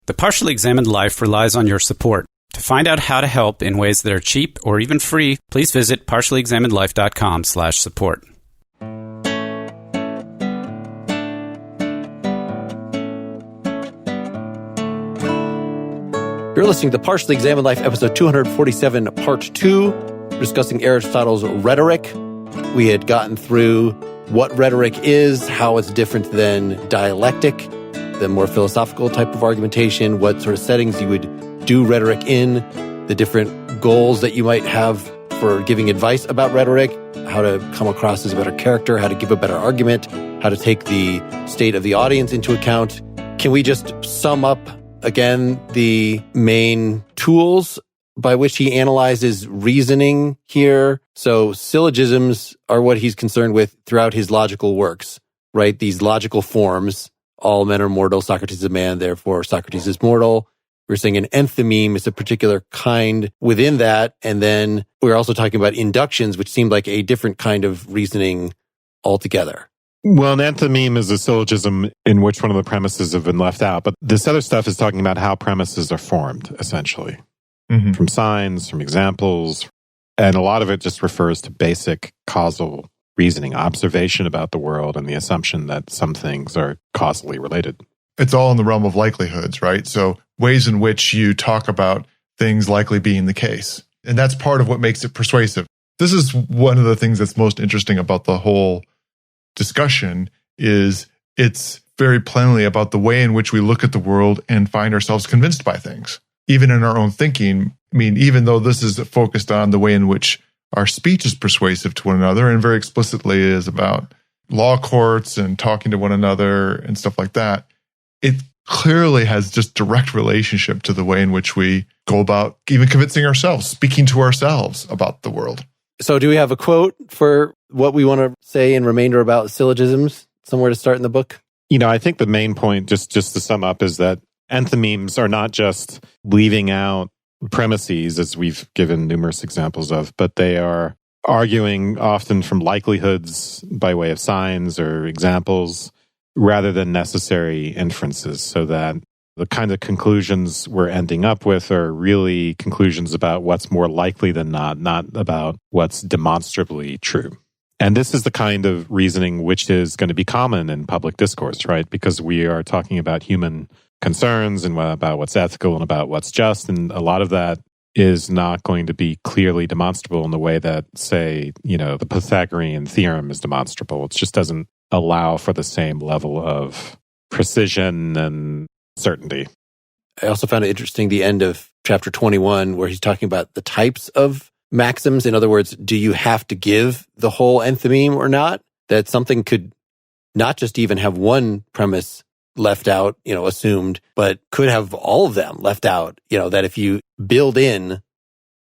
The Partially Examined Life relies on your support. To find out how to help in ways that are cheap or even free, please visit partiallyexaminedlife.com/support. You're listening to Partially Examined Life, episode 247, part 2, discussing Aristotle's Rhetoric. We had gotten through what rhetoric is, how it's different than dialectic, the more philosophical type of argumentation, what sort of settings you would do rhetoric in, the different goals that you might have for giving advice about rhetoric, how to come across as a better character, how to give a better argument, how to take the state of the audience into account. Can we just sum up again the main tools by which he analyzes reasoning here? So syllogisms are what he's concerned with throughout his logical works, right? These logical forms. All men are mortal, Socrates is a man, therefore Socrates is mortal. We're saying an enthymeme is a particular kind within that. And then we're also talking about inductions, which seemed like a different kind of reasoning altogether. Well, an enthymeme is a syllogism in which one of the premises have been left out. But this other stuff is talking about how premises are formed, essentially, from signs, from examples. And a lot of it just refers to basic causal reasoning, observation about the world, and the assumption that some things are causally related. It's all in the realm of likelihoods, right? So ways in which you talk about things likely being the case. And that's part of what makes it persuasive. This is one of the things that's most interesting about the whole discussion is it's very plainly about the way in which we look at the world and find ourselves convinced by things. Even in our own thinking, I mean, even though this is focused on the way in which our speech is persuasive to one another and very explicitly is about law courts and talking to one another and stuff like that, it clearly has just direct relationship to the way in which we go about even convincing ourselves, speaking to ourselves about the world. So do we have a quote for what we want to say in remainder about syllogisms, somewhere to start in the book? You know, I think the main point, just to sum up, is that enthymemes are not just leaving out premises, as we've given numerous examples of, but they are arguing often from likelihoods by way of signs or examples rather than necessary inferences, so that the kind of conclusions we're ending up with are really conclusions about what's more likely than not about what's demonstrably true. And this is the kind of reasoning which is going to be common in public discourse, right? Because we are talking about human concerns and about what's ethical and about what's just. And a lot of that is not going to be clearly demonstrable in the way that, say, the Pythagorean theorem is demonstrable. It just doesn't allow for the same level of precision and certainty. I also found it interesting, the end of chapter 21, where he's talking about the types of maxims. In other words, do you have to give the whole enthymeme or not? That something could not just even have one premise left out, assumed, but could have all of them left out, that if you build in,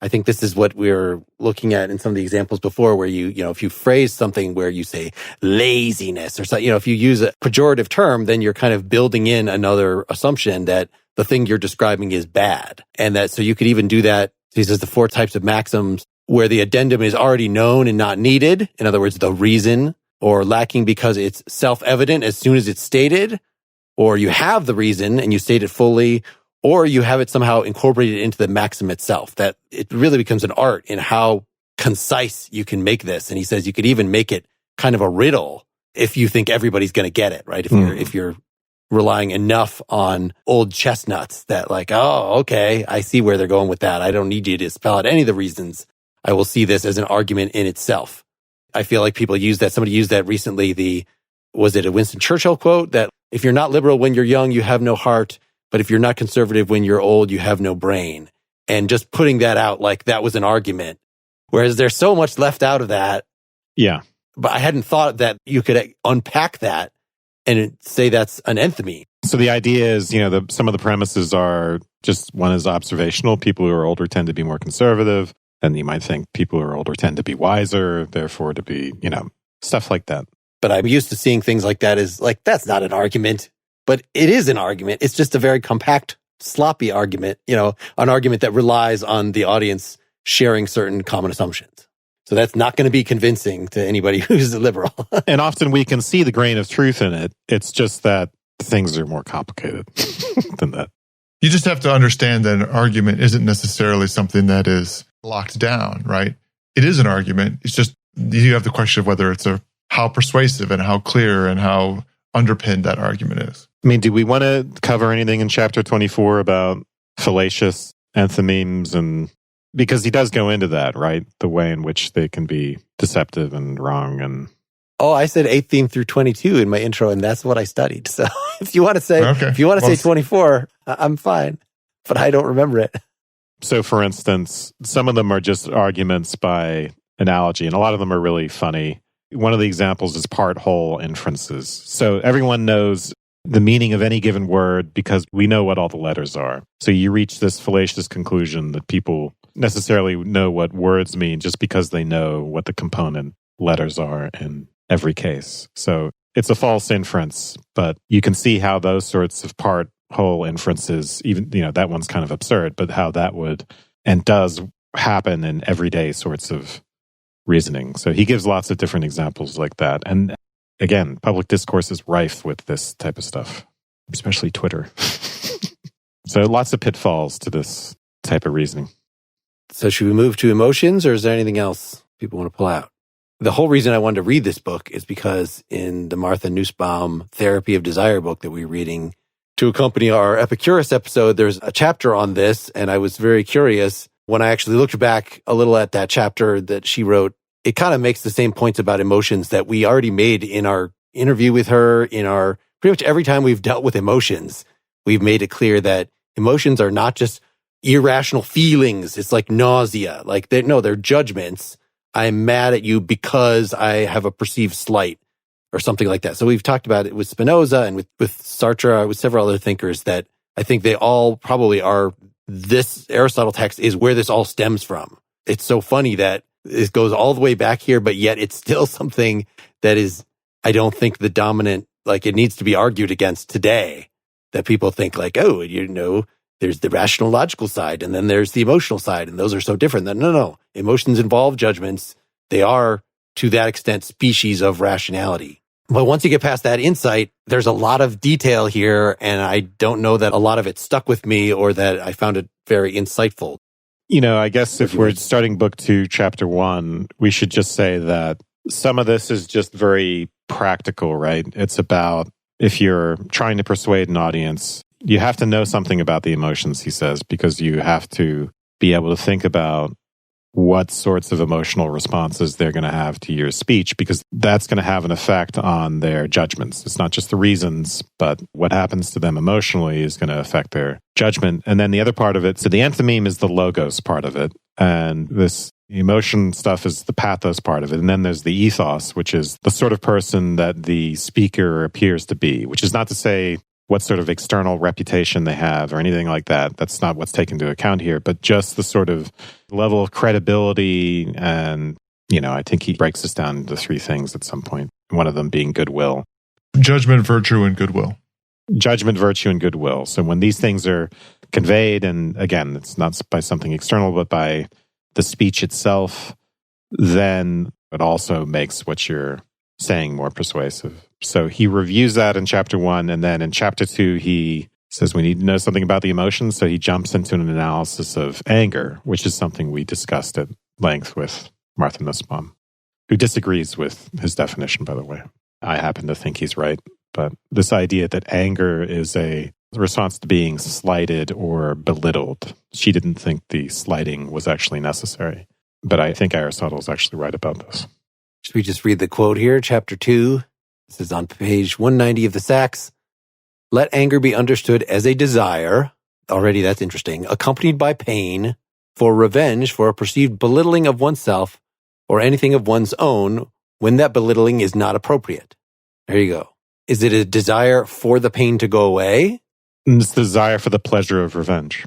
I think this is what we're looking at in some of the examples before, where if you phrase something where you say laziness or something, if you use a pejorative term, then you're kind of building in another assumption that the thing you're describing is bad. And that, so you could even do that. He says the 4 types of maxims where the addendum is already known and not needed. In other words, the reason, or lacking because it's self-evident as soon as it's stated, or you have the reason and you state it fully, or you have it somehow incorporated into the maxim itself, that it really becomes an art in how concise you can make this. And he says you could even make it kind of a riddle if you think everybody's going to get it, right? If you're relying enough on old chestnuts that oh, okay, I see where they're going with that. I don't need you to spell out any of the reasons. I will see this as an argument in itself. I feel like people use that. Somebody used that recently. Was it a Winston Churchill quote that if you're not liberal when you're young, you have no heart. But if you're not conservative when you're old, you have no brain. And just putting that out like that was an argument. Whereas there's so much left out of that. Yeah. But I hadn't thought that you could unpack that and say that's an enthymeme. So the idea is, some of the premises are just, one is observational. People who are older tend to be more conservative. And you might think people who are older tend to be wiser, therefore to be, stuff like that. But I'm used to seeing things like that as that's not an argument. But it is an argument. It's just a very compact, sloppy argument, an argument that relies on the audience sharing certain common assumptions. So that's not going to be convincing to anybody who's a liberal. And often we can see the grain of truth in it. It's just that things are more complicated than that. You just have to understand that an argument isn't necessarily something that is locked down, right? It is an argument. It's just you have the question of whether it's how persuasive and how clear and how underpinned that argument is. I mean, do we want to cover anything in chapter 24 about fallacious enthymemes? And because he does go into that, right? The way in which they can be deceptive and wrong. And Oh, I said 18 through 22 in my intro, and that's what I studied. So if you want to say, say 24, I'm fine, but I don't remember it. So, for instance, some of them are just arguments by analogy, and a lot of them are really funny. One of the examples is part-whole inferences. So everyone knows the meaning of any given word because we know what all the letters are. So you reach this fallacious conclusion that people necessarily know what words mean just because they know what the component letters are in every case. So it's a false inference, but you can see how those sorts of part-whole inferences, even, that one's kind of absurd, but how that would and does happen in everyday sorts of reasoning. So he gives lots of different examples like that. And again, public discourse is rife with this type of stuff, especially Twitter. So lots of pitfalls to this type of reasoning. So should we move to emotions, or is there anything else people want to pull out? The whole reason I wanted to read this book is because in the Martha Nussbaum Therapy of Desire book that we're reading to accompany our Epicurus episode, there's a chapter on this, and I was very curious. When I actually looked back a little at that chapter that she wrote, it kind of makes the same points about emotions that we already made in our interview with her, pretty much every time we've dealt with emotions, we've made it clear that emotions are not just irrational feelings. It's like nausea. Like they're judgments. I'm mad at you because I have a perceived slight or something like that. So we've talked about it with Spinoza and with Sartre, with several other thinkers that I think they all probably are. This Aristotle text is where this all stems from. It's so funny that it goes all the way back here, but yet it's still something that is, I don't think the dominant, like it needs to be argued against today, that people think like, oh, there's the rational logical side and then there's the emotional side, and those are so different. No. Emotions involve judgments. They are, to that extent, species of rationality. But once you get past that insight, there's a lot of detail here, and I don't know that a lot of it stuck with me or that I found it very insightful. I guess if we're starting book 2, chapter 1, we should just say that some of this is just very practical, right? It's about if you're trying to persuade an audience, you have to know something about the emotions, he says, because you have to be able to think about what sorts of emotional responses they're going to have to your speech, because that's going to have an effect on their judgments. It's not just the reasons, but what happens to them emotionally is going to affect their judgment. And then the other part of it, so the enthymeme is the logos part of it, and this emotion stuff is the pathos part of it. And then there's the ethos, which is the sort of person that the speaker appears to be, which is not to say what sort of external reputation they have or anything like that. That's not what's taken into account here, but just the sort of level of credibility. And, I think he breaks this down into 3 things at some point, one of them being goodwill. Judgment, virtue, and goodwill. Judgment, virtue, and goodwill. So when these things are conveyed, and again, it's not by something external, but by the speech itself, then it also makes what you're saying more persuasive. So he reviews that in chapter 1, and then in chapter 2, he says we need to know something about the emotions, so he jumps into an analysis of anger, which is something we discussed at length with Martha Nussbaum, who disagrees with his definition, by the way. I happen to think he's right, but this idea that anger is a response to being slighted or belittled, she didn't think the slighting was actually necessary. But I think Aristotle is actually right about this. Should we just read the quote here, chapter 2? This is on page 190 of the Sachs. Let anger be understood as a desire, already that's interesting, accompanied by pain, for revenge for a perceived belittling of oneself or anything of one's own when that belittling is not appropriate. There you go. Is it a desire for the pain to go away? It's the desire for the pleasure of revenge.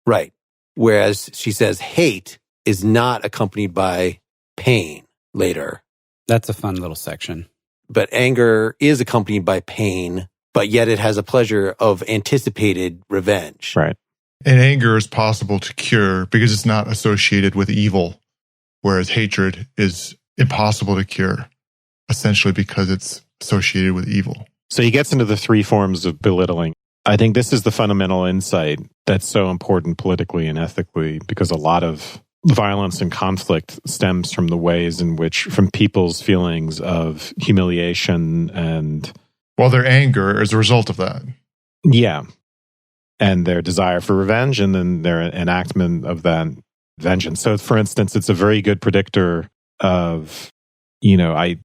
Right. Whereas she says hate is not accompanied by pain later. That's a fun little section. But anger is accompanied by pain, but yet it has a pleasure of anticipated revenge. Right. And anger is possible to cure because it's not associated with evil, whereas hatred is impossible to cure, essentially because it's associated with evil. So he gets into the 3 forms of belittling. I think this is the fundamental insight that's so important politically and ethically, because a lot of violence and conflict stems from the ways in which, from people's feelings of humiliation and... Well, their anger as a result of that. Yeah. And their desire for revenge, and then their enactment of that vengeance. So, for instance, it's a very good predictor of, I've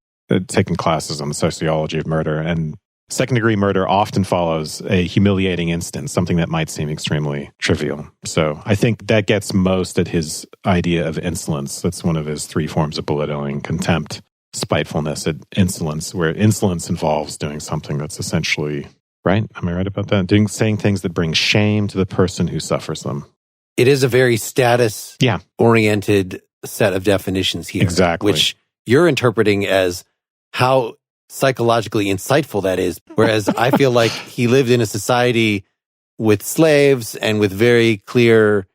taken classes on the sociology of murder, and second-degree murder often follows a humiliating instance, something that might seem extremely trivial. So I think that gets most at his idea of insolence. That's one of his three forms of belittling: contempt, spitefulness, and insolence, where insolence involves doing something that's essentially, right? Am I right about that? Saying things that bring shame to the person who suffers them. It is a very status-oriented set of definitions here. Exactly. Which you're interpreting as how psychologically insightful that is. Whereas I feel like he lived in a society with slaves and with very clear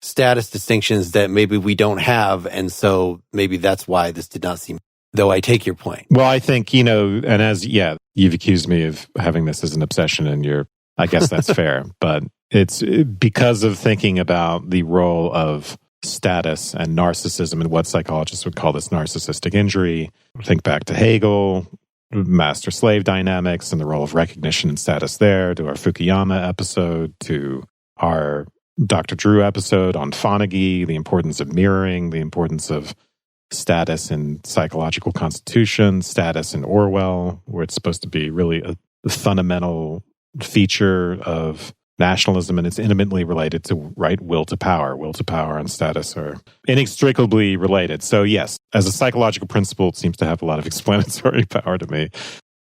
status distinctions that maybe we don't have. And so maybe that's why this did not seem, though I take your point. Well, I think, and you've accused me of having this as an obsession, and I guess that's fair. But it's because of thinking about the role of status and narcissism and what psychologists would call this narcissistic injury. Think back to Hegel, master-slave dynamics and the role of recognition and status there, to our Fukuyama episode, to our Dr. Drew episode on Fonagy, the importance of mirroring, the importance of status in psychological constitution, status in Orwell, where it's supposed to be really a fundamental feature of nationalism, and it's intimately related to will to power. Will to power and status are inextricably related. So yes, as a psychological principle, it seems to have a lot of explanatory power to me.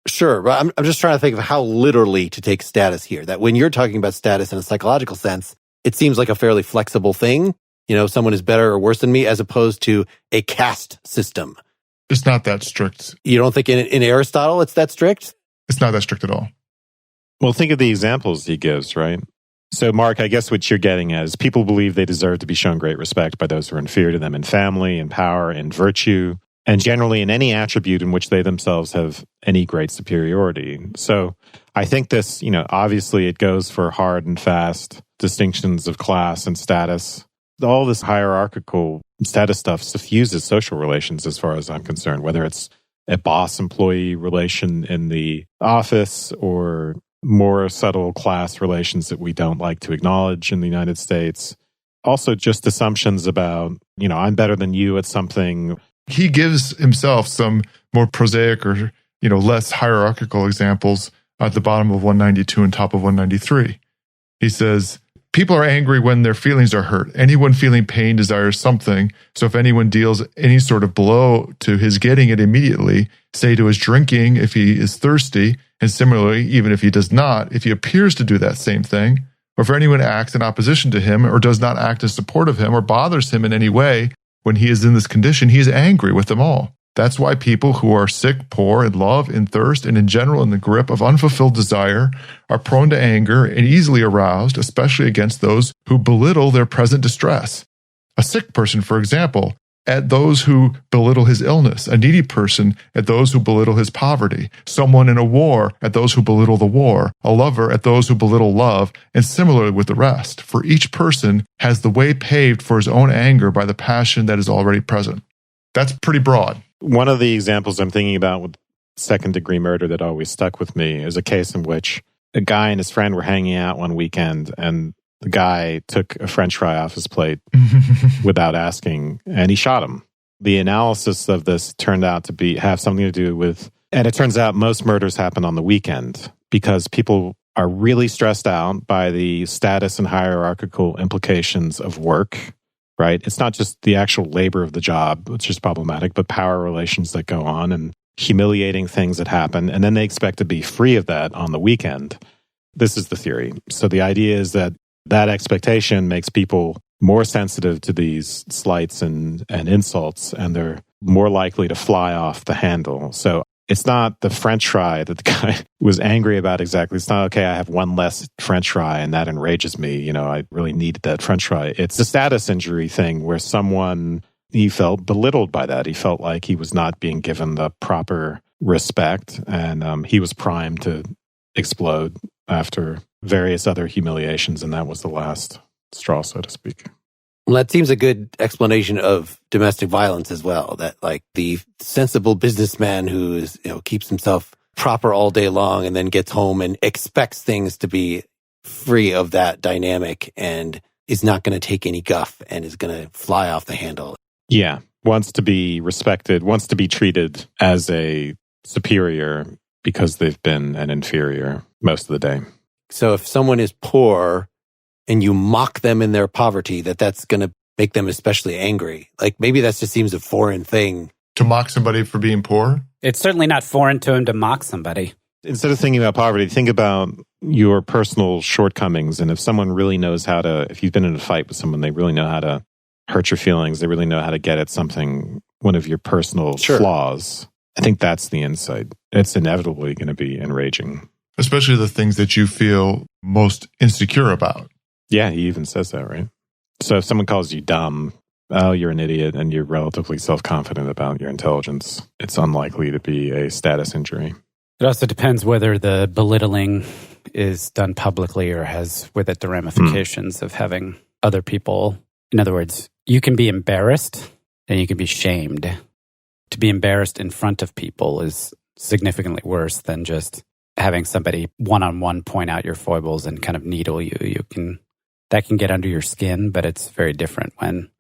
Sure, but I'm just trying to think of how literally to take status here. That when you're talking about status in a psychological sense, it seems like a fairly flexible thing. Someone is better or worse than me, as opposed to a caste system. It's not that strict. You don't think in Aristotle it's that strict? It's not that strict at all. Well, think of the examples he gives, right? So, Mark, I guess what you're getting at is people believe they deserve to be shown great respect by those who are inferior to them in family, in power, in virtue, and generally in any attribute in which they themselves have any great superiority. So I think this, obviously it goes for hard and fast distinctions of class and status. All this hierarchical status stuff suffuses social relations as far as I'm concerned, whether it's a boss-employee relation in the office or more subtle class relations that we don't like to acknowledge in the United States. Also, just assumptions about, I'm better than you at something. He gives himself some more prosaic or, less hierarchical examples at the bottom of 192 and top of 193. He says, people are angry when their feelings are hurt. Anyone feeling pain desires something. So if anyone deals any sort of blow to his getting it immediately, say to his drinking if he is thirsty, and similarly, even if he does not, if he appears to do that same thing, or if anyone acts in opposition to him or does not act in support of him or bothers him in any way when he is in this condition, he is angry with them all. That's why people who are sick, poor, in love, in thirst, and in general in the grip of unfulfilled desire are prone to anger and easily aroused, especially against those who belittle their present distress. A sick person, for example, at those who belittle his illness, a needy person at those who belittle his poverty, someone in a war at those who belittle the war, a lover at those who belittle love, and similarly with the rest. For each person has the way paved for his own anger by the passion that is already present. That's pretty broad. One of the examples I'm thinking about with second-degree murder that always stuck with me is a case in which a guy and his friend were hanging out one weekend, and the guy took a French fry off his plate without asking, and he shot him. The analysis of this turned out to have something to do with, and it turns out most murders happen on the weekend because people are really stressed out by the status and hierarchical implications of work, right? It's not just the actual labor of the job, which is problematic, but power relations that go on and humiliating things that happen, and then they expect to be free of that on the weekend. This is the theory. So the idea is that expectation makes people more sensitive to these slights and insults, and they're more likely to fly off the handle. So it's not the French fry that the guy was angry about exactly. It's not, okay, I have one less French fry and that enrages me. I really needed that French fry. It's a status injury thing where he felt belittled by that. He felt like he was not being given the proper respect, and he was primed to explode after various other humiliations, and that was the last straw, so to speak. Well, that seems a good explanation of domestic violence as well. That like the sensible businessman who is, keeps himself proper all day long and then gets home and expects things to be free of that dynamic and is not going to take any guff and is going to fly off the handle. Yeah. Wants to be respected, wants to be treated as a superior because they've been an inferior most of the day. So if someone is poor and you mock them in their poverty, that's going to make them especially angry. Like maybe that just seems a foreign thing. To mock somebody for being poor? It's certainly not foreign to him to mock somebody. Instead of thinking about poverty, think about your personal shortcomings. And if someone really knows how to, if you've been in a fight with someone, they really know how to hurt your feelings. They really know how to get at something, one of your personal flaws. I think that's the insight. It's inevitably going to be enraging. Especially the things that you feel most insecure about. Yeah, he even says that, right? So if someone calls you dumb, oh, you're an idiot, and you're relatively self-confident about your intelligence, it's unlikely to be a status injury. It also depends whether the belittling is done publicly or has with it the ramifications of having other people. In other words, you can be embarrassed and you can be shamed. To be embarrassed in front of people is significantly worse than just having somebody one-on-one point out your foibles and kind of needle you. That can get under your skin, but it's very different when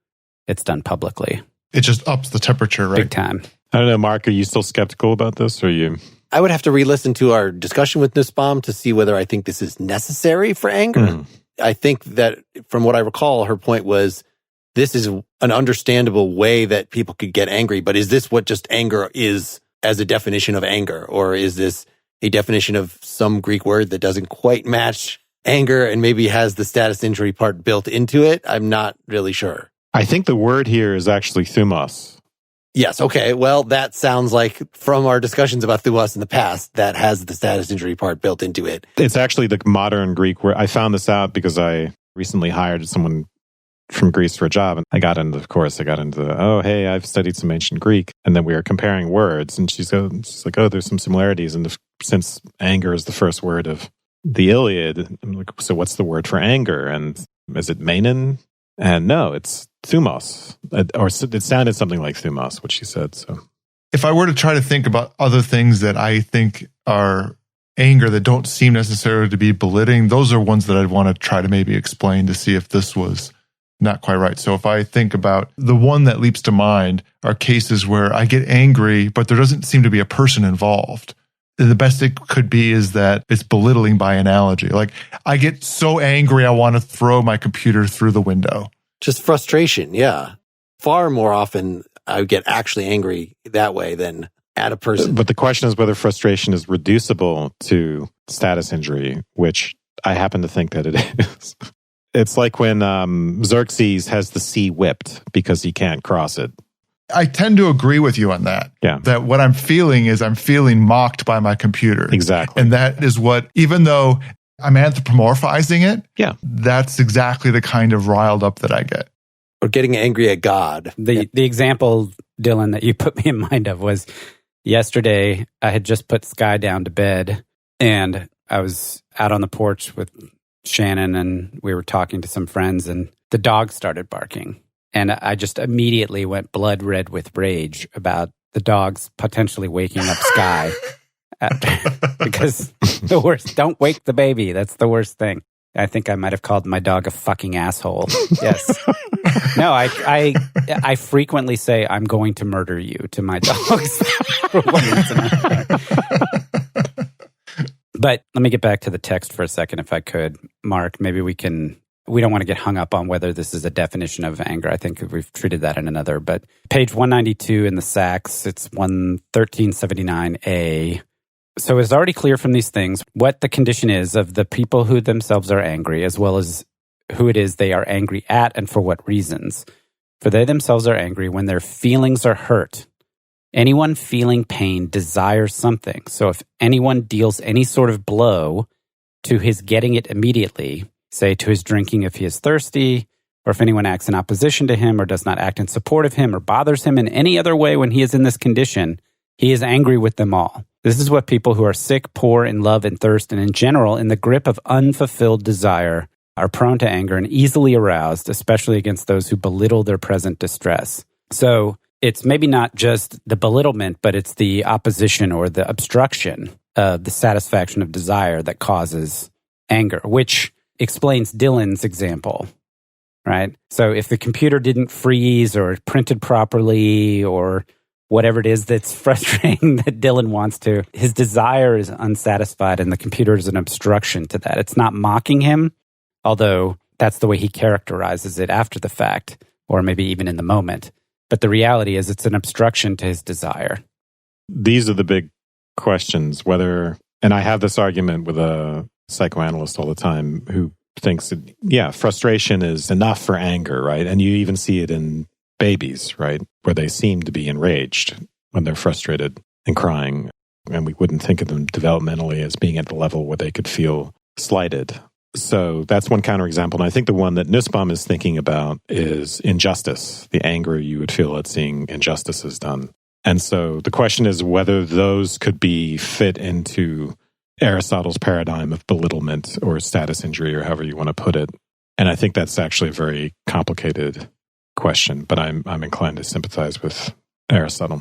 it's done publicly. It just ups the temperature, right? Big time. I don't know, Mark, are you still skeptical about this? Or are you? I would have to re-listen to our discussion with Nussbaum to see whether I think this is necessary for anger. I think that from what I recall, her point was this is an understandable way that people could get angry, but is this what just anger is as a definition of anger? Or is this a definition of some Greek word that doesn't quite match anger and maybe has the status injury part built into it? I'm not really sure. I think the word here is actually thumos. Yes, okay. Well, that sounds like from our discussions about thumos in the past, that has the status injury part built into it. It's actually the modern Greek word. I found this out because I recently hired someone from Greece for a job. And I got into oh, hey, I've studied some ancient Greek. And then we were comparing words. And she's like, oh, there's some similarities. And since anger is the first word of the Iliad, I'm like, so what's the word for anger? And is it menon? And no, it's thumos. Or it sounded something like thumos, what she said. So, if I were to try to think about other things that I think are anger that don't seem necessarily to be belittling, those are ones that I'd want to try to maybe explain to see if this was not quite right. So if I think about the one that leaps to mind are cases where I get angry, but there doesn't seem to be a person involved. The best it could be is that it's belittling by analogy. Like I get so angry, I want to throw my computer through the window. Just frustration. Yeah. Far more often I would get actually angry that way than at a person. But the question is whether frustration is reducible to status injury, which I happen to think that it is. It's like when Xerxes has the sea whipped because he can't cross it. I tend to agree with you on that. Yeah. That what I'm feeling is I'm feeling mocked by my computer. Exactly. And that is what, even though I'm anthropomorphizing it, yeah, that's exactly the kind of riled up that I get. Or getting angry at God. The example, Dylan, that you put me in mind of was yesterday I had just put Sky down to bed and I was out on the porch with Shannon and we were talking to some friends and the dog started barking. And I just immediately went blood red with rage about the dogs potentially waking up Sky. Because the worst, don't wake the baby. That's the worst thing. I think I might have called my dog a fucking asshole. Yes. No, I frequently say I'm going to murder you to my dogs. For one reason or another. But let me get back to the text for a second, if I could. Mark, maybe we don't want to get hung up on whether this is a definition of anger. I think we've treated that in another. But page 192 in the Sachs, it's 1379a. So it's already clear from these things what the condition is of the people who themselves are angry, as well as who it is they are angry at and for what reasons. For they themselves are angry when their feelings are hurt. Anyone feeling pain desires something. So if anyone deals any sort of blow to his getting it immediately, say to his drinking if he is thirsty, or if anyone acts in opposition to him or does not act in support of him or bothers him in any other way when he is in this condition, he is angry with them all. This is what people who are sick, poor, in love and thirst, and in general in the grip of unfulfilled desire are prone to anger and easily aroused, especially against those who belittle their present distress. So it's maybe not just the belittlement, but it's the opposition or the obstruction of the satisfaction of desire that causes anger, which explains Dylan's example, right? So if the computer didn't freeze or printed properly or whatever it is that's frustrating that Dylan wants to, his desire is unsatisfied and the computer is an obstruction to that. It's not mocking him, although that's the way he characterizes it after the fact, or maybe even in the moment. But the reality is it's an obstruction to his desire. These are the big questions, whether, and I have this argument with a psychoanalyst all the time who thinks that, yeah, frustration is enough for anger, right? And you even see it in babies, right? Where they seem to be enraged when they're frustrated and crying. And we wouldn't think of them developmentally as being at the level where they could feel slighted. So that's one counterexample. And I think the one that Nussbaum is thinking about is injustice, the anger you would feel at seeing injustices done. And so the question is whether those could be fit into Aristotle's paradigm of belittlement or status injury, or however you want to put it. And I think that's actually a very complicated question, but I'm inclined to sympathize with Aristotle.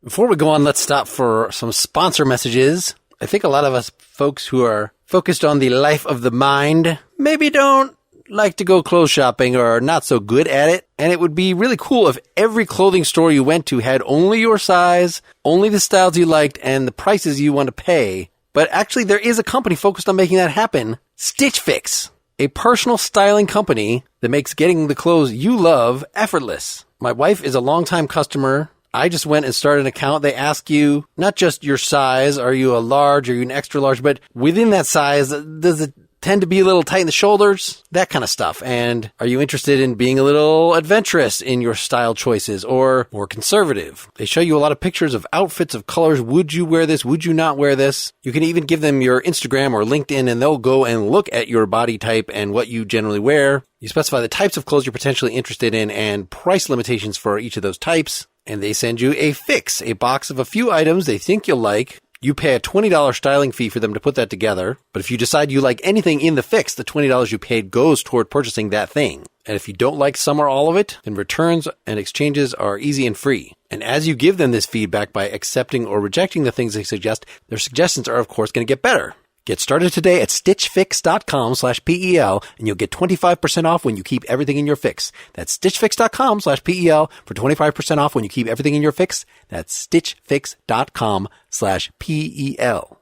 Before we go on, let's stop for some sponsor messages. I think a lot of us folks who are focused on the life of the mind maybe don't like to go clothes shopping or are not so good at it. And it would be really cool if every clothing store you went to had only your size, only the styles you liked, and the prices you want to pay. But actually, there is a company focused on making that happen, Stitch Fix, a personal styling company that makes getting the clothes you love effortless. My wife is a longtime customer. I just went and started an account. They ask you not just your size, are you a large, are you an extra large, but within that size, does it tend to be a little tight in the shoulders? That kind of stuff. And are you interested in being a little adventurous in your style choices or more conservative? They show you a lot of pictures of outfits, of colors. Would you wear this? Would you not wear this? You can even give them your Instagram or LinkedIn and they'll go and look at your body type and what you generally wear. You specify the types of clothes you're potentially interested in and price limitations for each of those types. And they send you a fix, a box of a few items they think you'll like. You pay a $20 styling fee for them to put that together. But if you decide you like anything in the fix, the $20 you paid goes toward purchasing that thing. And if you don't like some or all of it, then returns and exchanges are easy and free. And as you give them this feedback by accepting or rejecting the things they suggest, their suggestions are, of course, going to get better. Get started today at stitchfix.com/PEL and you'll get 25% off when you keep everything in your fix. That's stitchfix.com/PEL for 25% off when you keep everything in your fix. That's stitchfix.com/PEL.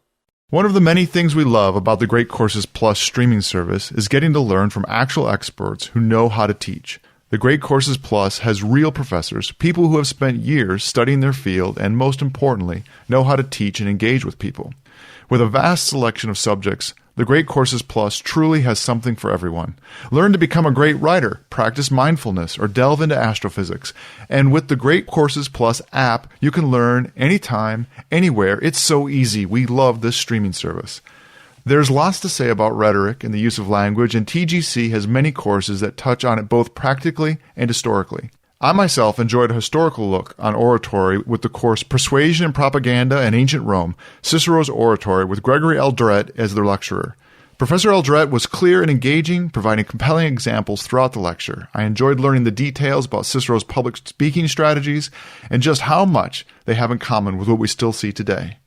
One of the many things we love about the Great Courses Plus streaming service is getting to learn from actual experts who know how to teach. The Great Courses Plus has real professors, people who have spent years studying their field and, most importantly, know how to teach and engage with people. With a vast selection of subjects, the Great Courses Plus truly has something for everyone. Learn to become a great writer, practice mindfulness, or delve into astrophysics. And with the Great Courses Plus app, you can learn anytime, anywhere. It's so easy. We love this streaming service. There's lots to say about rhetoric and the use of language, and TGC has many courses that touch on it both practically and historically. I myself enjoyed a historical look on oratory with the course Persuasion and Propaganda in Ancient Rome, Cicero's Oratory, with Gregory L. Durrett as their lecturer. Professor L. Durrett was clear and engaging, providing compelling examples throughout the lecture. I enjoyed learning the details about Cicero's public speaking strategies and just how much they have in common with what we still see today.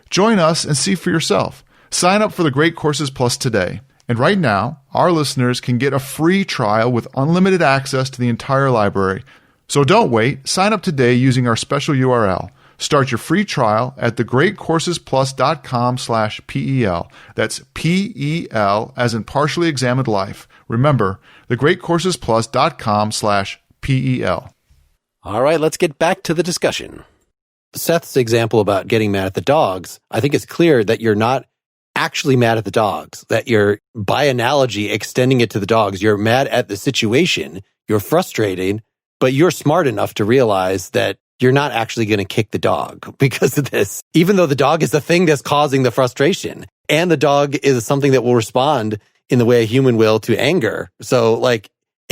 Join us and see for yourself. Sign up for the Great Courses Plus today. And right now, our listeners can get a free trial with unlimited access to the entire library. So don't wait. Sign up today using our special URL. Start your free trial at thegreatcoursesplus.com/PEL. That's PEL as in partially examined life. Remember, thegreatcoursesplus.com/PEL. All right, let's get back to the discussion. Seth's example about getting mad at the dogs, I think it's clear that you're not actually mad at the dogs, that you're, by analogy, extending it to the dogs. You're mad at the situation, you're frustrated, but you're smart enough to realize that you're not actually going to kick the dog because of this, even though the dog is the thing that's causing the frustration. And the dog is something that will respond in the way a human will to anger. So,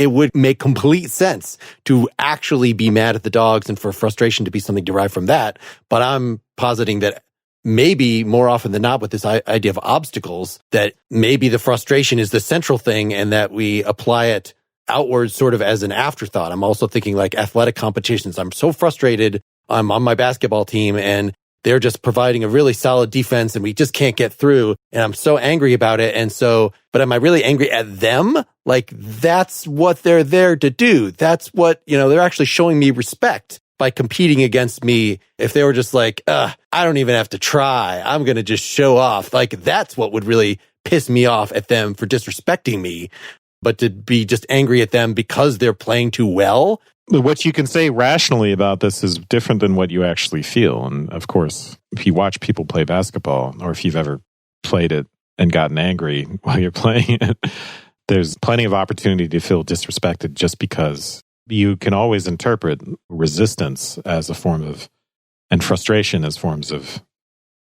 it would make complete sense to actually be mad at the dogs and for frustration to be something derived from that. But I'm positing that maybe more often than not with this idea of obstacles, that maybe the frustration is the central thing and that we apply it outwards sort of as an afterthought. I'm also thinking like athletic competitions. I'm so frustrated. I'm on my basketball team and they're just providing a really solid defense and we just can't get through. And I'm so angry about it. And so, but am I really angry at them? Like that's what they're there to do. That's what, they're actually showing me respect by competing against me. If they were just like, I don't even have to try. I'm going to just show off. Like that's what would really piss me off at them for disrespecting me. But to be just angry at them because they're playing too well. What you can say rationally about this is different than what you actually feel. And of course, if you watch people play basketball, or if you've ever played it and gotten angry while you're playing it, there's plenty of opportunity to feel disrespected just because you can always interpret resistance as a form of, and frustration as forms of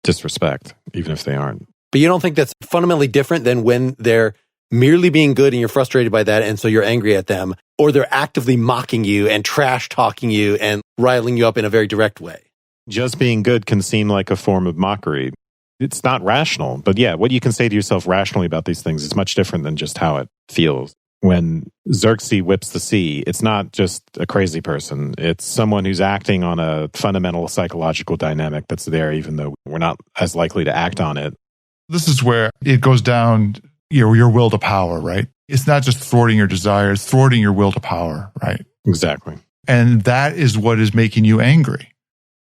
disrespect, even if they aren't. But you don't think that's fundamentally different than when they're merely being good and you're frustrated by that and so you're angry at them, or they're actively mocking you and trash talking you and riling you up in a very direct way? Just being good can seem like a form of mockery. It's not rational, but yeah, what you can say to yourself rationally about these things is much different than just how it feels. When Xerxes whips the sea, it's not just a crazy person. It's someone who's acting on a fundamental psychological dynamic that's there, even though we're not as likely to act on it. This is where it goes down, your will to power, right? It's not just thwarting your desires, thwarting your will to power, right? Exactly. And that is what is making you angry.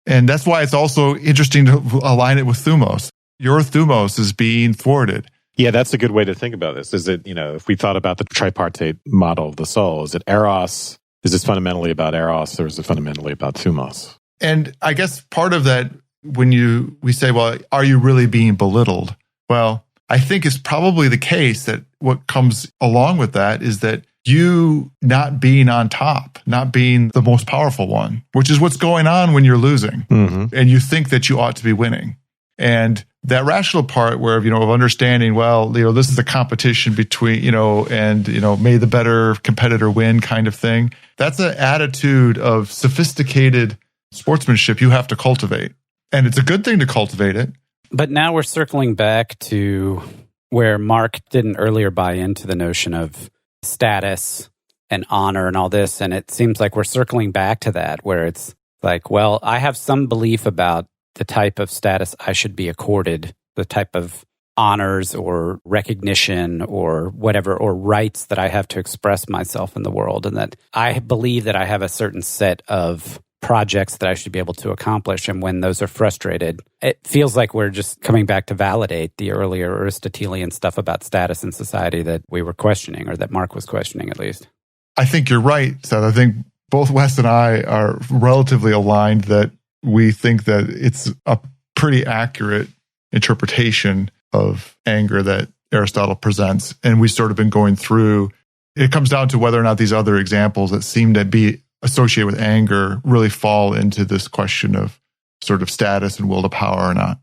And that's why it's also interesting to align it with thumos. Your thumos is being thwarted. Yeah, that's a good way to think about this. Is it, if we thought about the tripartite model of the soul, is it eros? Is this fundamentally about eros, or is it fundamentally about thumos? And I guess part of that, when we say, well, are you really being belittled? Well, I think it's probably the case that what comes along with that is that you not being on top, not being the most powerful one, which is what's going on when you're losing. Mm-hmm. And you think that you ought to be winning. And that rational part where, of understanding, well, this is a competition between, may the better competitor win kind of thing. That's an attitude of sophisticated sportsmanship you have to cultivate. And it's a good thing to cultivate it. But now we're circling back to where Mark didn't earlier buy into the notion of status and honor and all this. And it seems like we're circling back to that, where it's like, well, I have some belief about the type of status I should be accorded, the type of honors or recognition or whatever, or rights that I have to express myself in the world. And that I believe that I have a certain set of projects that I should be able to accomplish. And when those are frustrated, it feels like we're just coming back to validate the earlier Aristotelian stuff about status in society that we were questioning, or that Mark was questioning at least. I think you're right, Seth. I think both Wes and I are relatively aligned that we think that it's a pretty accurate interpretation of anger that Aristotle presents. And we've sort of been going through, it comes down to whether or not these other examples that seem to be associated with anger really fall into this question of sort of status and will to power or not.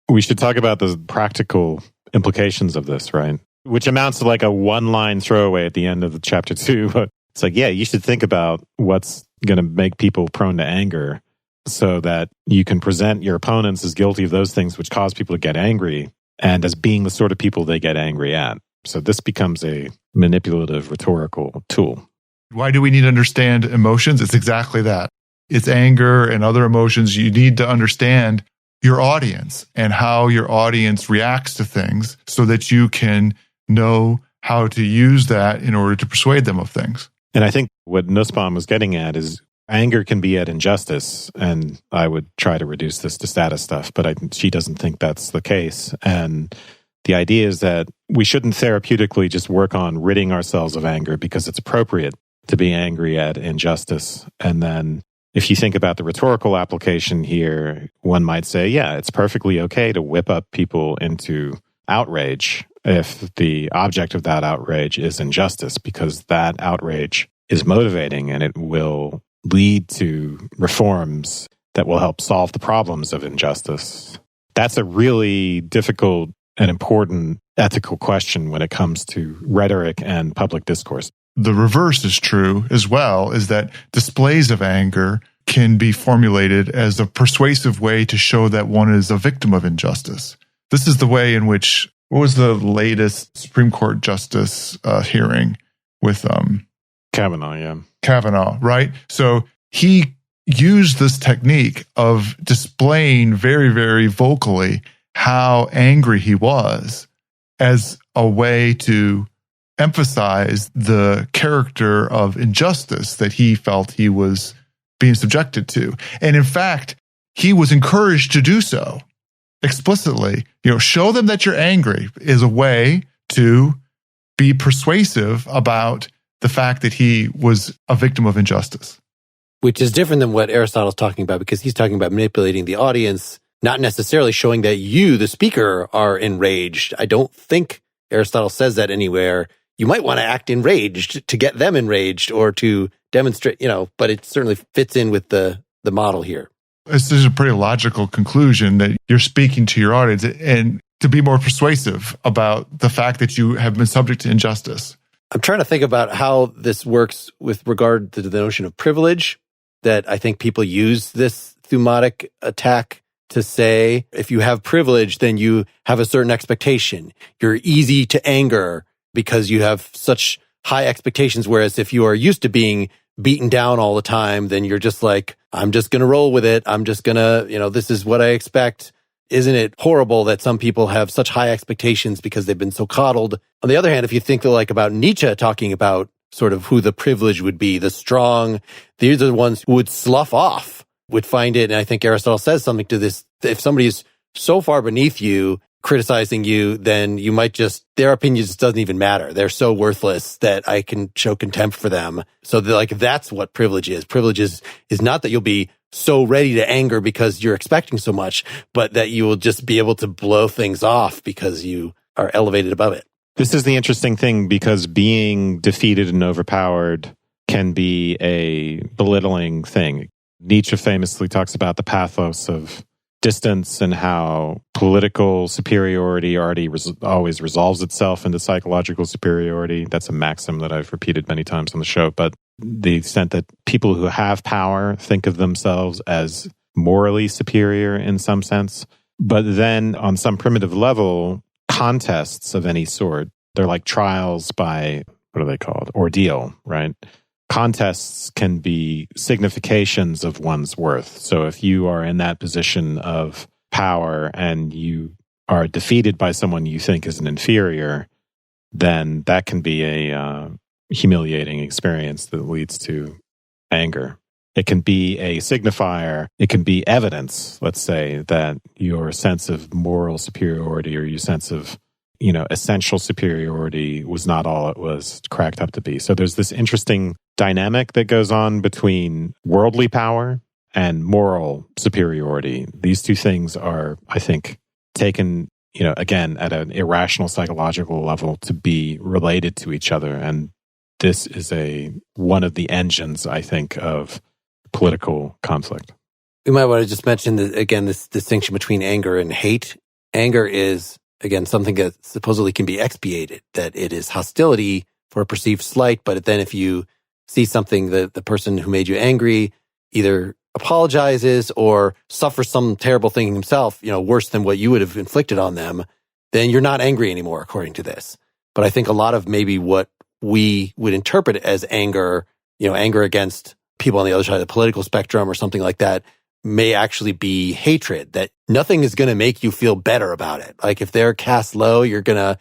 We should talk about the practical implications of this, right? Which amounts to like a one-line throwaway at the end of the chapter 2. But it's like, yeah, you should think about what's going to make people prone to anger so that you can present your opponents as guilty of those things which cause people to get angry and as being the sort of people they get angry at. So this becomes a manipulative rhetorical tool. Why do we need to understand emotions? It's exactly that. It's anger and other emotions. You need to understand your audience and how your audience reacts to things so that you can know how to use that in order to persuade them of things. And I think what Nussbaum was getting at is anger can be at injustice, and I would try to reduce this to status stuff, but she doesn't think that's the case. And the idea is that we shouldn't therapeutically just work on ridding ourselves of anger because it's appropriate to be angry at injustice. And then if you think about the rhetorical application here, one might say, yeah, it's perfectly okay to whip up people into outrage if the object of that outrage is injustice, because that outrage is motivating and it will lead to reforms that will help solve the problems of injustice. That's a really difficult and important ethical question when it comes to rhetoric and public discourse. The reverse is true as well, is that displays of anger can be formulated as a persuasive way to show that one is a victim of injustice. This is the way in which, what was the latest Supreme Court justice hearing with Kavanaugh, right? So he used this technique of displaying very, very vocally how angry he was as a way to emphasize the character of injustice that he felt he was being subjected to. And in fact, he was encouraged to do so explicitly. Show them that you're angry is a way to be persuasive about the fact that he was a victim of injustice. Which is different than what Aristotle's talking about, because he's talking about manipulating the audience, not necessarily showing that you, the speaker, are enraged. I don't think Aristotle says that anywhere. You might want to act enraged to get them enraged or to demonstrate, but it certainly fits in with the model here. This is a pretty logical conclusion that you're speaking to your audience and to be more persuasive about the fact that you have been subject to injustice. I'm trying to think about how this works with regard to the notion of privilege, that I think people use this thumatic attack to say, if you have privilege, then you have a certain expectation. You're easy to anger because you have such high expectations, whereas if you are used to being beaten down all the time, then you're just like, I'm just going to roll with it. I'm just going to, this is what I expect. Isn't it horrible that some people have such high expectations because they've been so coddled? On the other hand, if you think like about Nietzsche talking about sort of who the privileged would be, the strong, these are the ones who would slough off, would find it. And I think Aristotle says something to this. If somebody is so far beneath you, criticizing you, then you might their opinion just doesn't even matter. They're so worthless that I can show contempt for them. So that's what privilege is. Privilege is not that you'll be so ready to anger because you're expecting so much, but that you will just be able to blow things off because you are elevated above it. This is the interesting thing, because being defeated and overpowered can be a belittling thing. Nietzsche famously talks about the pathos of distance and how political superiority always resolves itself into psychological superiority. That's a maxim that I've repeated many times on the show. But the extent that people who have power think of themselves as morally superior in some sense. But then on some primitive level, contests of any sort, they're like trials by, what are they called? Ordeal, right? Contests can be significations of one's worth. So if you are in that position of power and you are defeated by someone you think is an inferior, then that can be a humiliating experience that leads to anger. It can be a signifier. It can be evidence, let's say, that your sense of moral superiority or your sense of essential superiority was not all it was cracked up to be. So there's this interesting dynamic that goes on between worldly power and moral superiority. These two things are, I think, taken, again, at an irrational psychological level to be related to each other. And this is one of the engines, I think, of political conflict. We might want to just mention that, again, this distinction between anger and hate. Anger is, again, something that supposedly can be expiated, that it is hostility for a perceived slight, but then if you see something that the person who made you angry either apologizes or suffers some terrible thing himself, worse than what you would have inflicted on them, then you're not angry anymore, according to this. But I think a lot of maybe what we would interpret as anger, anger against people on the other side of the political spectrum or something like that, may actually be hatred, that nothing is going to make you feel better about it. Like if they're cast low, you're going to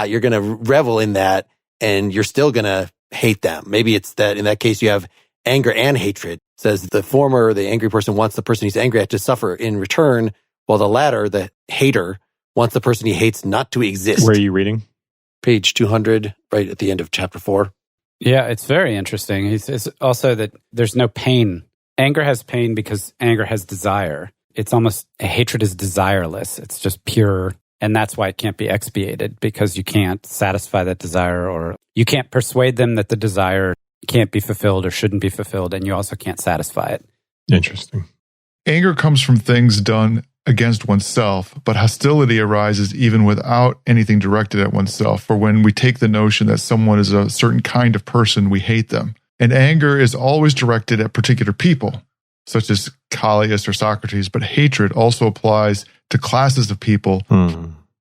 you're going to revel in that, and you're still going to hate them. Maybe it's that in that case you have anger and hatred. It says the former, the angry person, wants the person he's angry at to suffer in return, while the latter, the hater, wants the person he hates not to exist. Where are you reading? Page 200, right at the end of chapter 4. Yeah, it's very interesting. He says also that there's no pain. Anger has pain because anger has desire. It's almost, hatred is desireless. It's just pure. And that's why it can't be expiated, because you can't satisfy that desire, or you can't persuade them that the desire can't be fulfilled or shouldn't be fulfilled, and you also can't satisfy it. Interesting. Anger comes from things done against oneself, but hostility arises even without anything directed at oneself. For when we take the notion that someone is a certain kind of person, we hate them. And anger is always directed at particular people, such as Callias or Socrates, but hatred also applies to classes of people.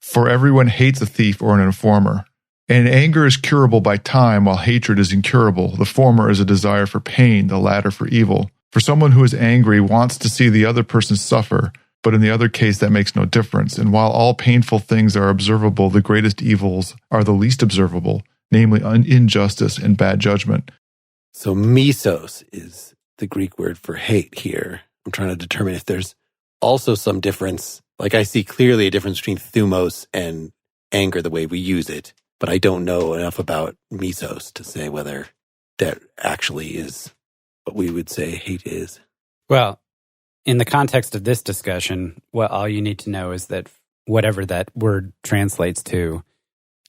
For everyone hates a thief or an informer. And anger is curable by time, while hatred is incurable. The former is a desire for pain, the latter for evil. For someone who is angry wants to see the other person suffer, but in the other case that makes no difference. And while all painful things are observable, the greatest evils are the least observable, namely injustice and bad judgment. So mesos is the Greek word for hate here. I'm trying to determine if there's also some difference. Like I see clearly a difference between thumos and anger the way we use it, but I don't know enough about mesos to say whether that actually is what we would say hate is. Well, in the context of this discussion, all you need to know is that whatever that word translates to,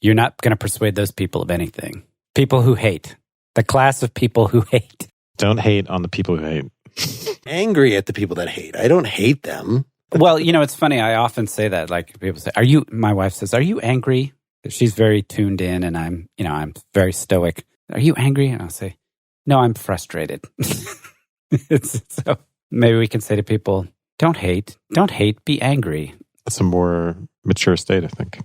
you're not going to persuade those people of anything. People who hate. The class of people who hate. Don't hate on the people who hate. Angry at the people that hate. I don't hate them. Well, it's funny. I often say that. Like people say, my wife says, are you angry? She's very tuned in and I'm very stoic. Are you angry? And I'll say, no, I'm frustrated. So maybe we can say to people, don't hate, be angry. That's a more mature state, I think.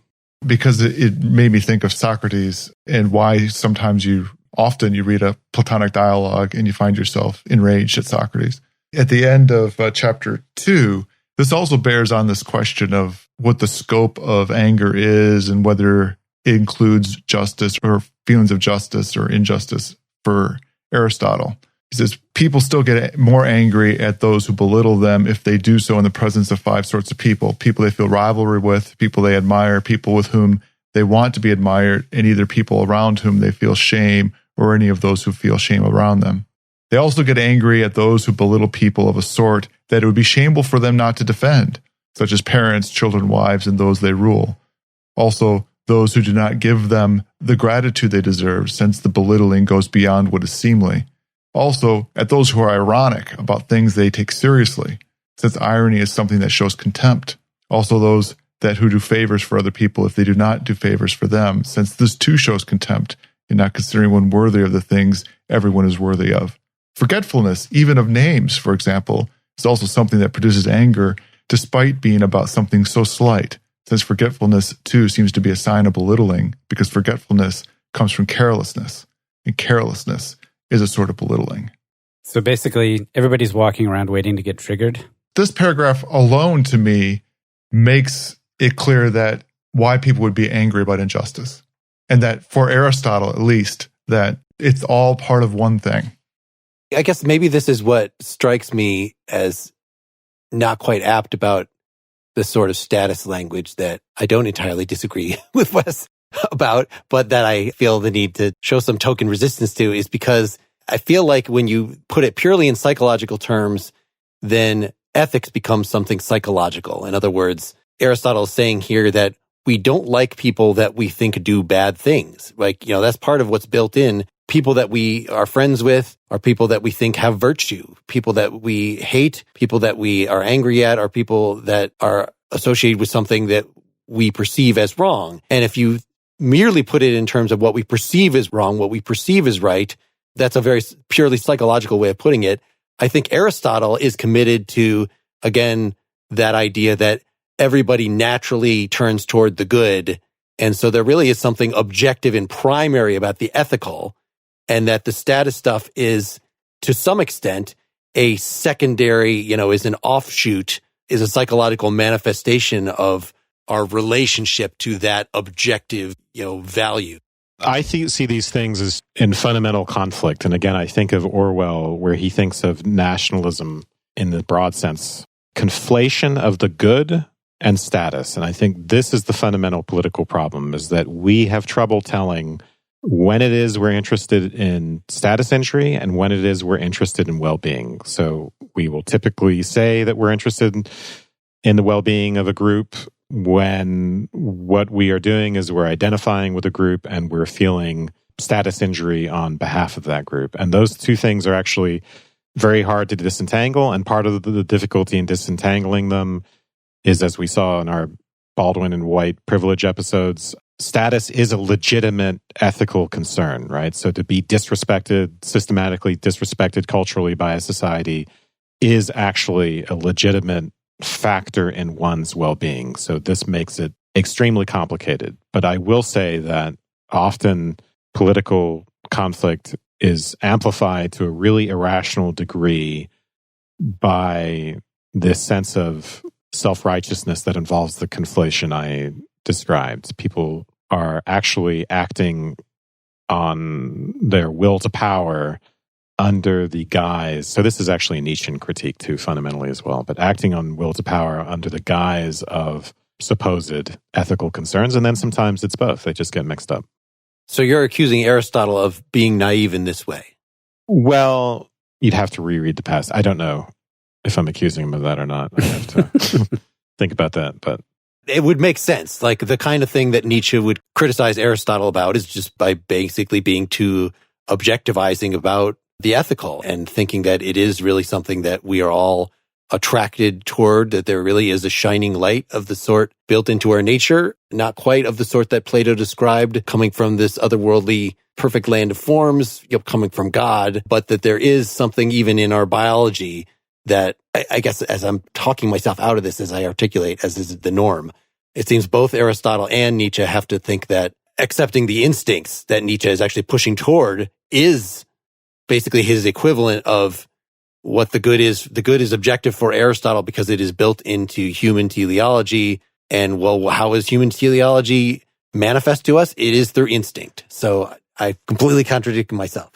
Because it made me think of Socrates and why sometimes often you read a Platonic dialogue and you find yourself enraged at Socrates. At the end of chapter 2, this also bears on this question of what the scope of anger is and whether it includes justice or feelings of justice or injustice for Aristotle. He says, people still get more angry at those who belittle them if they do so in the presence of 5 sorts of people. People they feel rivalry with, people they admire, people with whom they want to be admired, and either people around whom they feel shame or any of those who feel shame around them. They also get angry at those who belittle people of a sort that it would be shameful for them not to defend, such as parents, children, wives, and those they rule. Also, those who do not give them the gratitude they deserve, since the belittling goes beyond what is seemly. Also, at those who are ironic about things they take seriously, since irony is something that shows contempt. Also, those who do favors for other people if they do not do favors for them, since this too shows contempt in not considering one worthy of the things everyone is worthy of. Forgetfulness, even of names, for example, is also something that produces anger, despite being about something so slight, since forgetfulness too seems to be a sign of belittling, because forgetfulness comes from carelessness, and carelessness is a sort of belittling. So basically, everybody's walking around waiting to get triggered? This paragraph alone, to me, makes it clear that why people would be angry about injustice. And that for Aristotle, at least, that it's all part of one thing. I guess maybe this is what strikes me as not quite apt about the sort of status language that I don't entirely disagree with Wes about, but that I feel the need to show some token resistance to, is because I feel like when you put it purely in psychological terms, then ethics becomes something psychological. In other words, Aristotle is saying here that we don't like people that we think do bad things. Like, that's part of what's built in. People that we are friends with are people that we think have virtue. People that we hate, people that we are angry at, are people that are associated with something that we perceive as wrong. And if you merely put it in terms of what we perceive as wrong, what we perceive as right, that's a very purely psychological way of putting it. I think Aristotle is committed to, again, that idea that everybody naturally turns toward the good. And so there really is something objective and primary about the ethical, and that the status stuff is, to some extent, a secondary, is an offshoot, is a psychological manifestation of our relationship to that objective, value. I see these things as in fundamental conflict. And again, I think of Orwell, where he thinks of nationalism in the broad sense, conflation of the good and status. And I think this is the fundamental political problem, is that we have trouble telling when it is we're interested in status injury and when it is we're interested in well-being. So we will typically say that we're interested in the well-being of a group when what we are doing is we're identifying with a group and we're feeling status injury on behalf of that group. And those two things are actually very hard to disentangle. And part of the difficulty in disentangling them is, as we saw in our Baldwin and White privilege episodes, status is a legitimate ethical concern, right? So to be disrespected, systematically disrespected culturally by a society is actually a legitimate factor in one's well-being. So this makes it extremely complicated. But I will say that often political conflict is amplified to a really irrational degree by this sense of self-righteousness that involves the conflation I described. People are actually acting on their will to power under the guise, so this is actually a Nietzschean critique too, fundamentally as well, but acting on will to power under the guise of supposed ethical concerns, and then sometimes it's both. They just get mixed up. So you're accusing Aristotle of being naive in this way? Well, you'd have to reread the past. I don't know if I'm accusing him of that or not. I have to think about that, but it would make sense. Like the kind of thing that Nietzsche would criticize Aristotle about is just by basically being too objectivizing about the ethical and thinking that it is really something that we are all attracted toward, that there really is a shining light of the sort built into our nature, not quite of the sort that Plato described coming from this otherworldly perfect land of forms, coming from God, but that there is something even in our biology that I guess as I'm talking myself out of this, as I articulate, as is the norm, it seems both Aristotle and Nietzsche have to think that accepting the instincts that Nietzsche is actually pushing toward is basically his equivalent of what the good is. The good is objective for Aristotle because it is built into human teleology. And well, how is human teleology manifest to us? It is through instinct. So I completely contradict myself.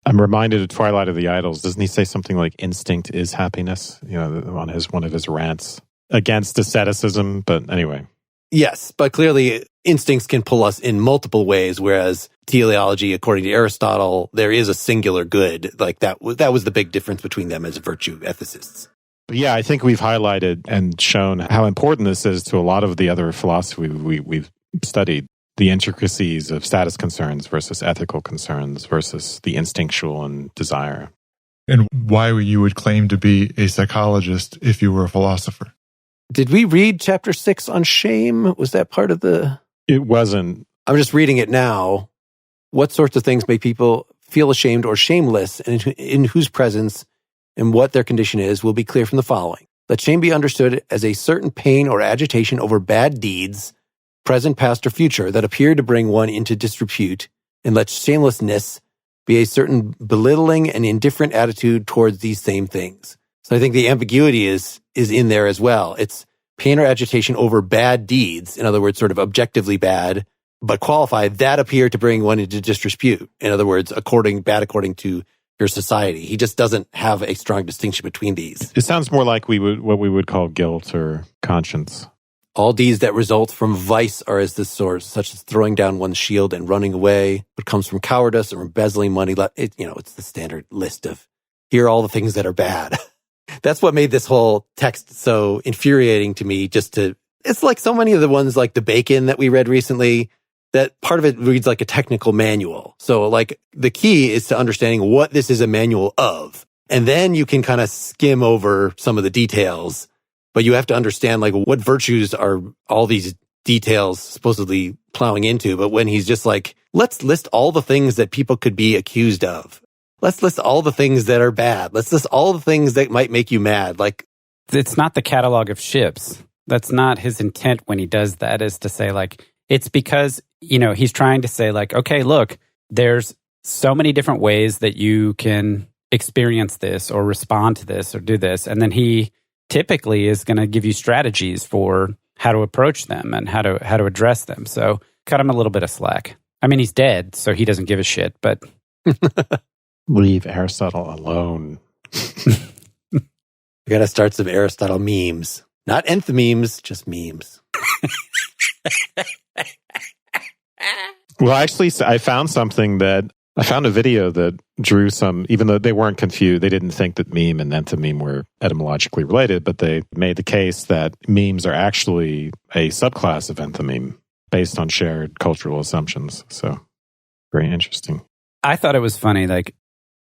I'm reminded of Twilight of the Idols. Doesn't he say something like instinct is happiness? On one of his rants against asceticism. But anyway. Yes, but clearly instincts can pull us in multiple ways, whereas teleology, according to Aristotle, there is a singular good. Like that was the big difference between them as virtue ethicists. Yeah, I think we've highlighted and shown how important this is to a lot of the other philosophy we've studied. The intricacies of status concerns versus ethical concerns versus the instinctual and desire. And why you would claim to be a psychologist if you were a philosopher. Did we read chapter 6 on shame? Was that part of the... It wasn't. I'm just reading it now. What sorts of things make people feel ashamed or shameless, and in whose presence and what their condition is will be clear from the following. Let shame be understood as a certain pain or agitation over bad deeds, present, past, or future, that appear to bring one into disrepute, and let shamelessness be a certain belittling and indifferent attitude towards these same things. So I think the ambiguity is in there as well. It's pain or agitation over bad deeds, in other words, sort of objectively bad, but qualified, that appear to bring one into disrepute. In other words, according to your society. He just doesn't have a strong distinction between these. It sounds more like what we would call guilt or conscience. All deeds that result from vice are as this sort, such as throwing down one's shield and running away. What comes from cowardice or embezzling money, it's the standard list of here are all the things that are bad. That's what made this whole text so infuriating to me. It's like so many of the ones like the Bacon that we read recently, that part of it reads like a technical manual. So like the key is to understanding what this is a manual of. And then you can kind of skim over some of the details, but you have to understand like what virtues are all these details supposedly plowing into. But when he's just like, let's list all the things that people could be accused of. Let's list all the things that are bad. Let's list all the things that might make you mad. Like, it's not the catalog of ships. That's not his intent when he does that, is to say like, it's because, he's trying to say like, okay, look, there's so many different ways that you can experience this or respond to this or do this. And then he typically is going to give you strategies for how to approach them and how to address them. So cut him a little bit of slack. I mean, he's dead, so he doesn't give a shit, but... Leave Aristotle alone. We got to start some Aristotle memes. Not enthymemes, just memes. Well, actually, I found a video that drew some, even though they weren't confused, they didn't think that meme and enthymeme were etymologically related, but they made the case that memes are actually a subclass of enthymeme based on shared cultural assumptions. So, very interesting. I thought it was funny, like,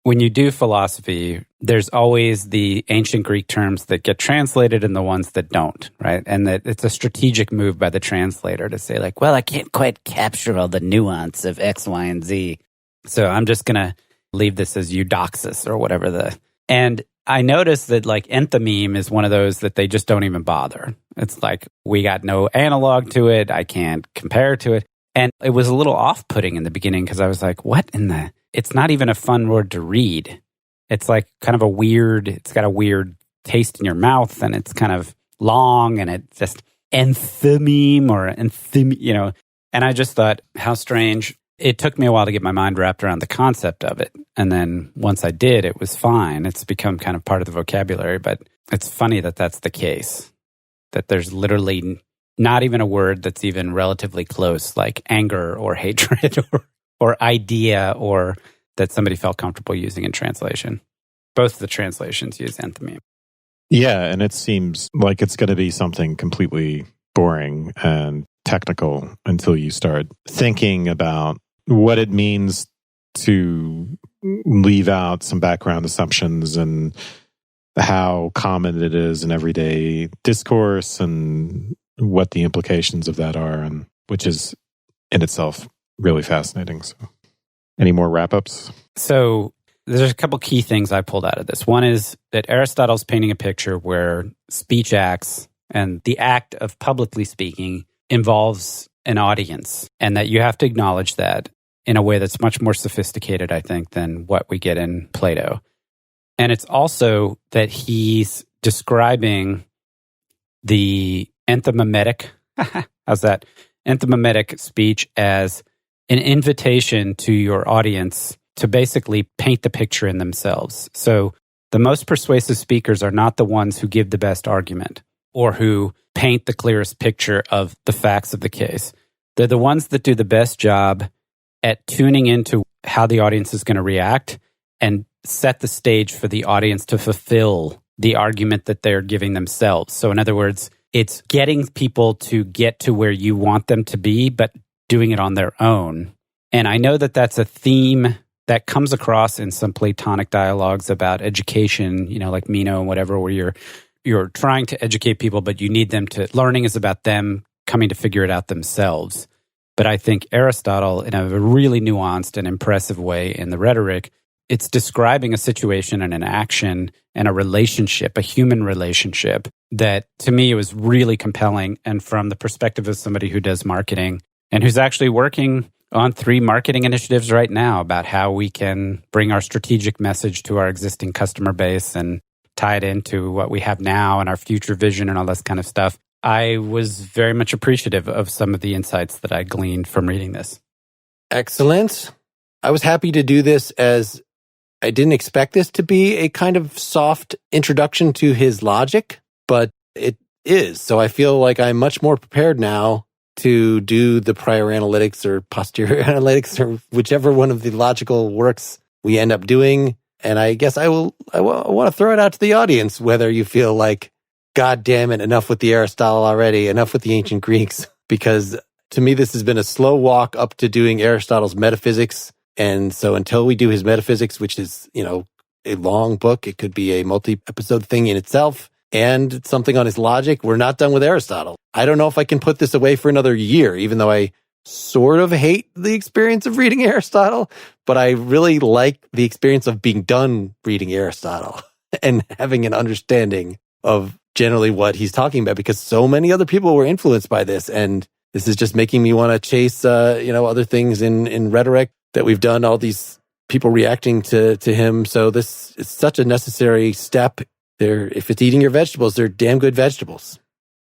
when you do philosophy, there's always the ancient Greek terms that get translated and the ones that don't, right? And that it's a strategic move by the translator to say like, well, I can't quite capture all the nuance of X, Y, and Z. So I'm just going to leave this as eudoxis or whatever and I noticed that like enthymeme is one of those that they just don't even bother. It's like, we got no analog to it. I can't compare to it. And it was a little off-putting in the beginning because I was like, what in the... It's not even a fun word to read. It's like kind of a weird... It's got a weird taste in your mouth and it's kind of long and it's just enthymeme or enthymeme, you know. And I just thought, how strange. It took me a while to get my mind wrapped around the concept of it. And then once I did, it was fine. It's become kind of part of the vocabulary, but it's funny that that's the case. That there's literally not even a word that's even relatively close, like anger or hatred or idea, or that somebody felt comfortable using in translation. Both the translations use enthymeme. Yeah, and it seems like it's going to be something completely boring and technical until you start thinking about what it means to leave out some background assumptions and how common it is in everyday discourse and what the implications of that are, and which is in itself really fascinating. So, any more wrap-ups? So there's a couple key things I pulled out of this. One is that Aristotle's painting a picture where speech acts and the act of publicly speaking involves an audience, and that you have to acknowledge that in a way that's much more sophisticated, I think, than what we get in Plato. And it's also that he's describing the enthymetic, how's that? Enthymetic speech as an invitation to your audience to basically paint the picture in themselves. So the most persuasive speakers are not the ones who give the best argument or who paint the clearest picture of the facts of the case. They're the ones that do the best job at tuning into how the audience is going to react and set the stage for the audience to fulfill the argument that they're giving themselves. So in other words, it's getting people to get to where you want them to be, but doing it on their own. And I know that that's a theme that comes across in some Platonic dialogues about education, you know, like Meno and whatever, where you're trying to educate people, but you need them to... Learning is about them coming to figure it out themselves. But I think Aristotle, in a really nuanced and impressive way in the Rhetoric, it's describing a situation and an action and a relationship, a human relationship, that to me was really compelling. And from the perspective of somebody who does marketing and who's actually working on 3 marketing initiatives right now about how we can bring our strategic message to our existing customer base and tie it into what we have now and our future vision and all this kind of stuff, I was very much appreciative of some of the insights that I gleaned from reading this. Excellent. I was happy to do this as I didn't expect this to be a kind of soft introduction to his logic, but it is. So I feel like I'm much more prepared now to do the prior analytics or posterior analytics or whichever one of the logical works we end up doing. And I guess I want to throw it out to the audience, whether you feel like, God damn it, enough with the Aristotle already, enough with the ancient Greeks, because to me, this has been a slow walk up to doing Aristotle's metaphysics. And so until we do his metaphysics, which is, you know, a long book, it could be a multi-episode thing in itself, and something on his logic, we're not done with Aristotle. I don't know if I can put this away for another year, even though I sort of hate the experience of reading Aristotle, but I really like the experience of being done reading Aristotle and having an understanding of generally what he's talking about, because so many other people were influenced by this. And this is just making me want to chase, other things in rhetoric that we've done, all these people reacting to him. So this is such a necessary step. If it's eating your vegetables, they're damn good vegetables.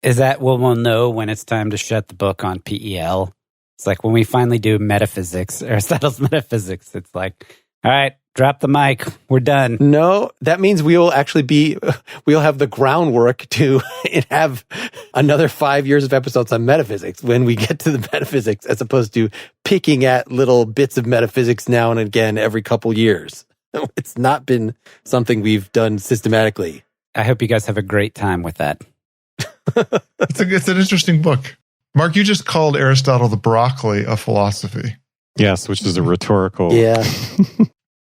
Is that when we'll know when it's time to shut the book on PEL? It's like when we finally do metaphysics, Aristotle's metaphysics, it's like, all right, drop the mic. We're done. No, that means we'll have the groundwork to have another 5 years of episodes on metaphysics when we get to the metaphysics, as opposed to picking at little bits of metaphysics now and again every couple years. It's not been something we've done systematically. I hope you guys have a great time with that. It's an interesting book. Mark, you just called Aristotle the broccoli of philosophy. Yes, which is a rhetorical. Yeah.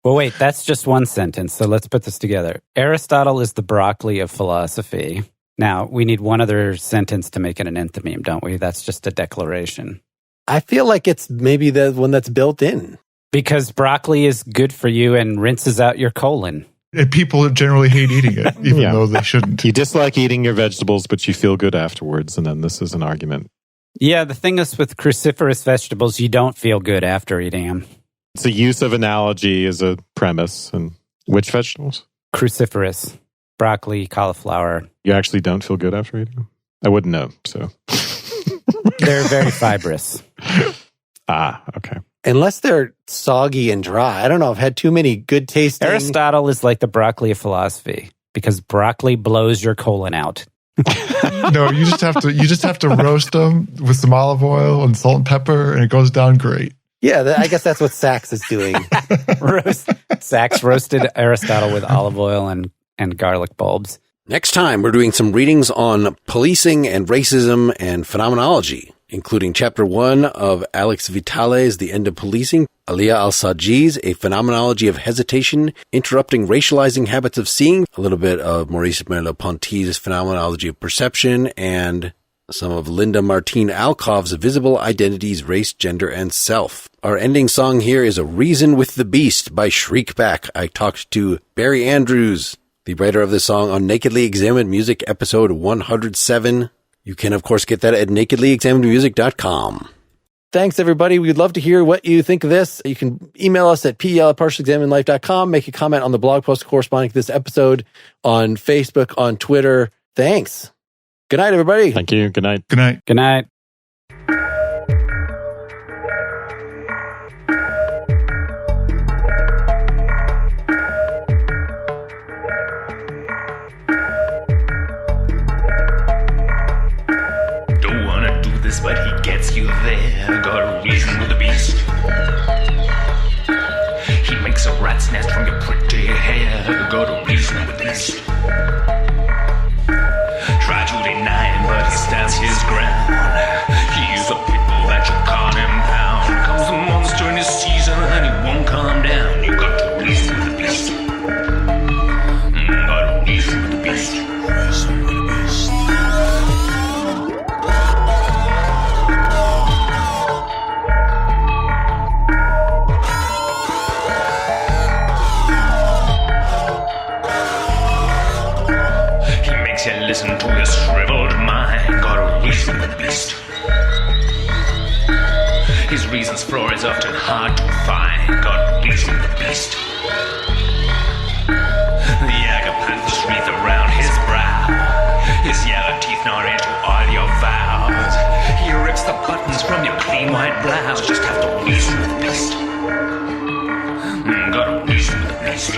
Well, wait, that's just one sentence. So let's put this together. Aristotle is the broccoli of philosophy. Now, we need one other sentence to make it an enthymeme, don't we? That's just a declaration. I feel like it's maybe the one that's built in. Because broccoli is good for you and rinses out your colon. And people generally hate eating it, even though they shouldn't. You dislike eating your vegetables, but you feel good afterwards, and then this is an argument. Yeah, the thing is with cruciferous vegetables, you don't feel good after eating them. It's a use of analogy as a premise. And which vegetables? Cruciferous. Broccoli, cauliflower. You actually don't feel good after eating them? I wouldn't know, so. They're very fibrous. Okay. Unless they're soggy and dry. I don't know. I've had too many good tasting. Aristotle is like the broccoli of philosophy because broccoli blows your colon out. No, you just have to roast them with some olive oil and salt and pepper, and it goes down great. Yeah, I guess that's what Sachs is doing. Sachs roasted Aristotle with olive oil and garlic bulbs. Next time, we're doing some readings on policing and racism and phenomenology, including Chapter 1 of Alex Vitale's The End of Policing, Alia Al-Sajji's A Phenomenology of Hesitation, Interrupting Racializing Habits of Seeing, a little bit of Maurice Merleau-Ponty's Phenomenology of Perception, and some of Linda Martine Alkov's Visible Identities, Race, Gender, and Self. Our ending song here is A Reason with the Beast by Shriekback. I talked to Barry Andrews, the writer of this song, on Nakedly Examined Music, episode 107. You can, of course, get that at nakedlyexaminedmusic.com. Thanks, everybody. We'd love to hear what you think of this. You can email us at pel@partiallyexaminedlife.com. Make a comment on the blog post corresponding to this episode on Facebook, on Twitter. Thanks. Good night, everybody. Thank you. Good night. Good night. Good night. But he gets you there, got a reason with the beast. He makes a rat's nest from your pretty hair, got a reason with the beast. Try to deny him, but he stands his ground. He's a pitbull that you can't impound. Comes the monster in his season and he won't calm down. You got a reason with the beast. Got a reason with the beast. Reason with the beast. Listen to his shriveled mind. Got a reason with the beast. His reason's floor is often hard to find. Got a reason with the beast. The agapanthus wreath around his brow. His yellow teeth gnaw into all your vows. He rips the buttons from your clean white blouse. Just have to reason with the beast. Got a reason with the beast.